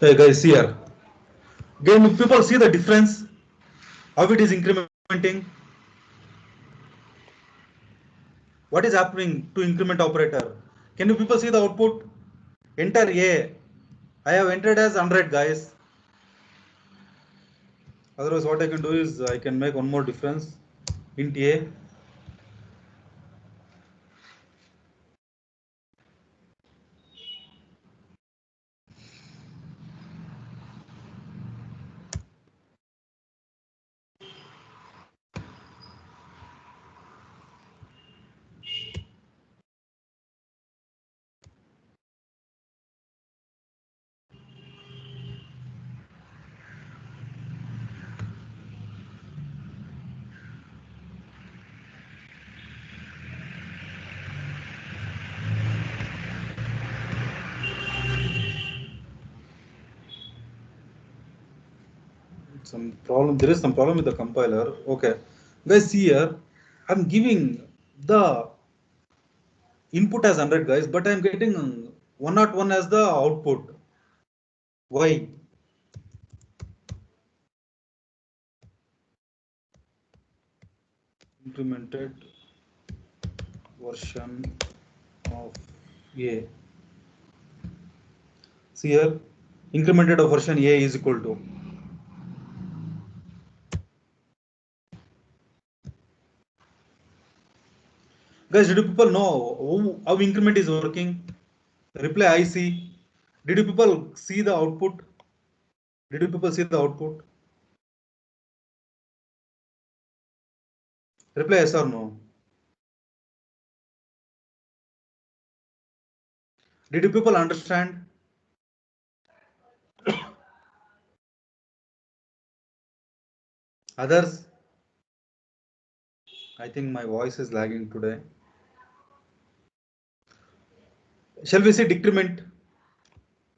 Hey guys, here. Again, people see the difference, how it is incrementing, what is happening to increment operator. Can you people see the output? Enter A. I have entered as 100, guys. Otherwise, what I can do is I can make one more difference. Int A. Some problem. There is some problem with the compiler. Okay, guys, see here. I'm giving the input as 100, guys, but I'm getting 101 as the output. Why? Implemented version of A. See here, incremented of version A is equal to. Guys, did you people know how increment is working? Reply IC. Did you people see the output? Did you people see the output? Reply yes or no. Did you people understand? Others? I think my voice is lagging today. Shall we say decrement?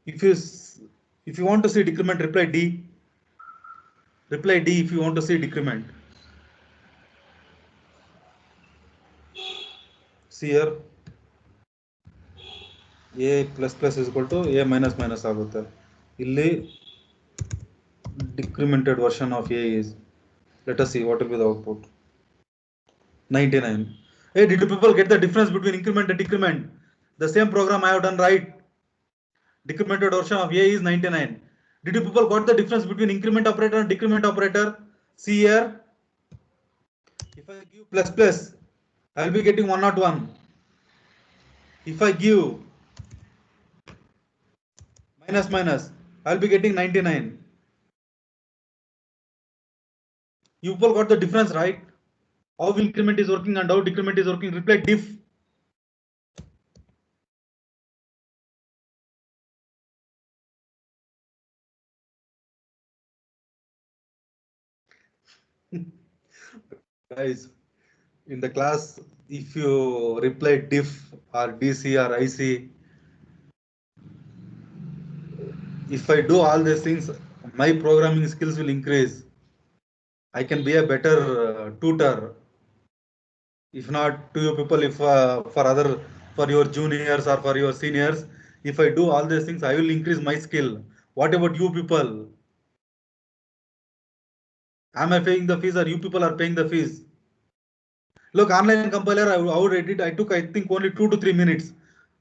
If you want to see decrement, reply D. Reply D if you want to see decrement. See here, A plus plus is equal to A minus minus ಆಗುತ್ತೆ. ಇಲ್ಲಿ decremented version of A is. Let us see what will be the output. 99. Hey, did you people get the difference between increment and decrement? The same program I have done right. Decremented version of A is 99. Did you people got the difference between increment operator and decrement operator? See here. If I give plus plus, I will be getting 101. If I give minus minus, I will be getting 99. You people got the difference, right? How increment is working and how decrement is working. Reply diff. Guys, in the class, if you reply diff or DC or IC, if I do all these things, my programming skills will increase. I can be a better tutor. If not to you people, if for your juniors or for your seniors, if I do all these things, I will increase my skill. What about you people? Am I paying the fees or you people are paying the fees? Look, online compiler, how I did, I took, I think, only 2 to 3 minutes.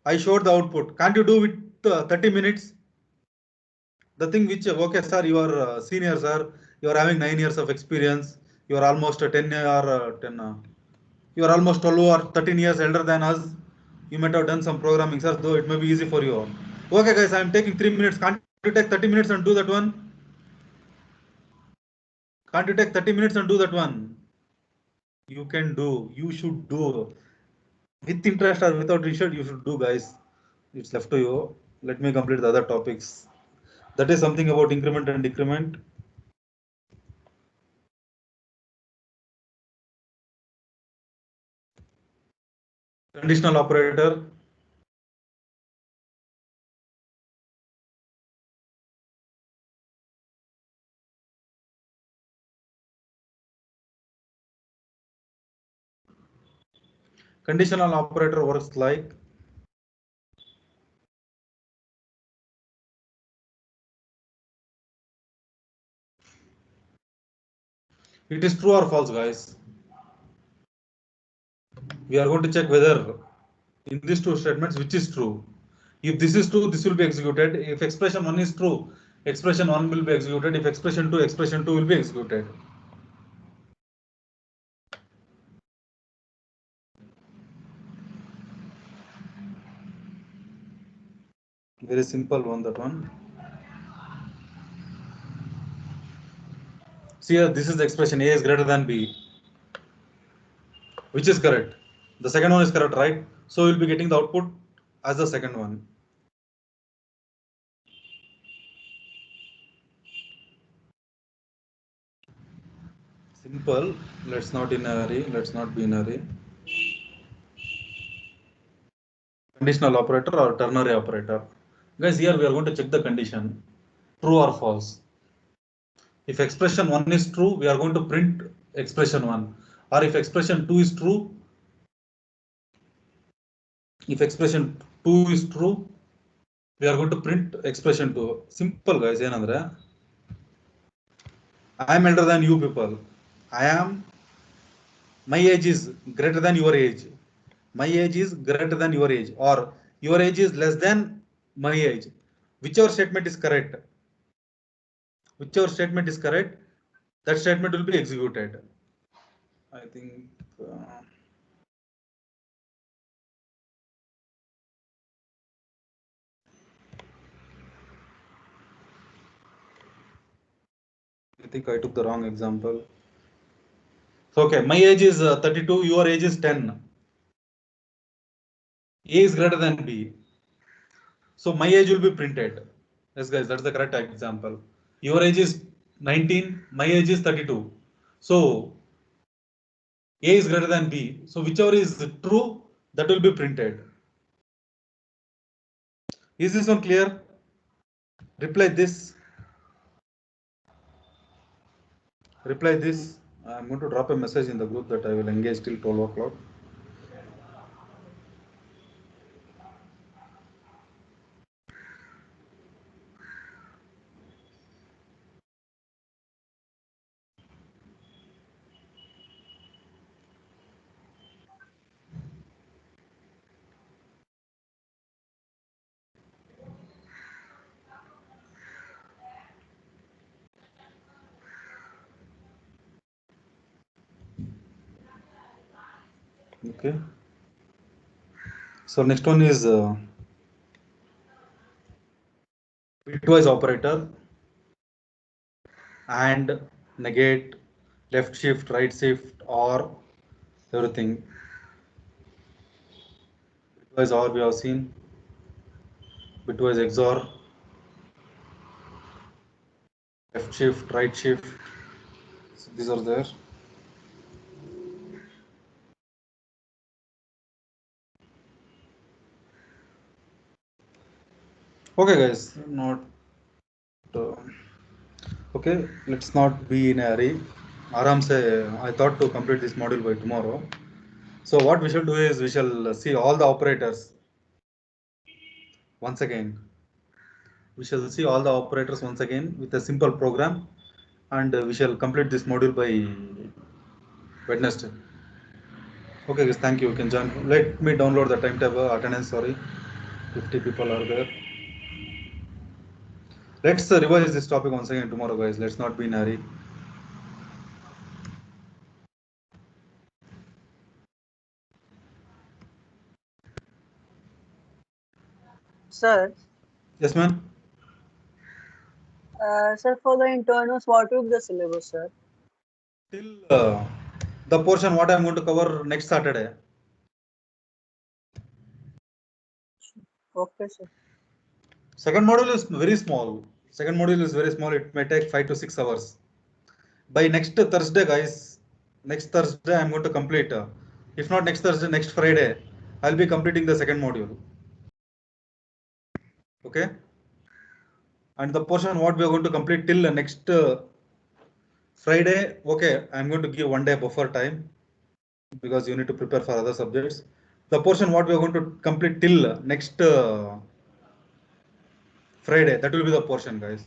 I showed the output. Can't you do with 30 minutes? The thing which, okay, sir, you are senior, sir. You are having 9 years of experience. You are almost 10 or 10. You are almost 12 or 13 years elder than us. You might have done some programming, sir, though it may be easy for you. Okay, guys, I am taking 3 minutes. Can't you take 30 minutes and do that one? Can't you take 30 minutes and do that one? You can do. You should do. With interest or without interest, you should do, guys. It's left to you. Let me complete the other topics. That is something about increment and decrement. Conditional operator. Conditional operator works like It is true or false, guys. We are going to check whether in these two statements which is true. If this is true, this will be executed. If expression 1 is true, expression 1 will be executed. If expression 2 will be executed. Very simple one, that one. See here, this is the expression A is greater than B. Which is correct? The second one is correct, right? So we'll be getting the output as the second one. Simple. Let's not in a hurry. Let's not be in a hurry. Conditional operator or ternary operator. Guys, here we are going to check the condition. True or false. If expression 1 is true, we are going to print expression 1. Or if expression 2 is true, we are going to print expression 2. Simple, guys. I am elder than you people. My age is greater than your age. My age is greater than your age, or your age is less than my age. Whichever statement is correct, that statement will be executed. I think I took the wrong example. So, okay, my age is 32, your age is 10. A is greater than B. So my age will be printed. Yes, guys, that's the correct example. Your age is 19, my age is 32. So A is greater than B. So whichever is true, that will be printed. Is this one clear? Reply this. Reply this. I'm going to drop a message in the group that I will engage till 12 o'clock. Okay. So next one is bitwise operator, and negate, left shift, right shift, or everything. Bitwise OR we have seen. Bitwise XOR, left shift, right shift. So these are there. Okay, guys, not okay. Let's not be in a hurry. Aram se, I thought to complete this module by tomorrow. So what we shall do is we shall see all the operators once again. We shall see all the operators once again with a simple program, and we shall complete this module by Wednesday. Okay, guys, thank you. You can join. Let me download the timetable attendance. Sorry, 50 people are there. Let's revise this topic once again tomorrow, guys. Let's not be in a hurry. Sir, Yes, ma'am. sir, for the internals, what will be the syllabus, sir? Till the portion what I'm going to cover next Saturday. Okay, sir. Second module is very small. It may take 5 to 6 hours. By next Thursday, guys. Next Thursday, I'm going to complete. If not next Thursday, next Friday, I'll be completing the second module. Okay. And the portion what we are going to complete till next Friday. Okay, I'm going to give 1 day buffer time because you need to prepare for other subjects. The portion what we are going to complete till next Friday, that will be the portion, guys.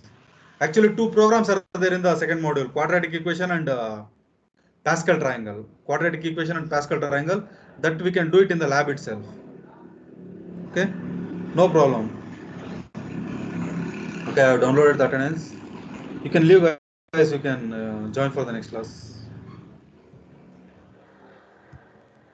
Actually, two programs are there in the second module: quadratic equation and Pascal triangle, quadratic equation and Pascal triangle, that we can do it in the lab itself. Okay, no problem. Okay, I have downloaded the attendance. You can leave, guys. You can join for the next class.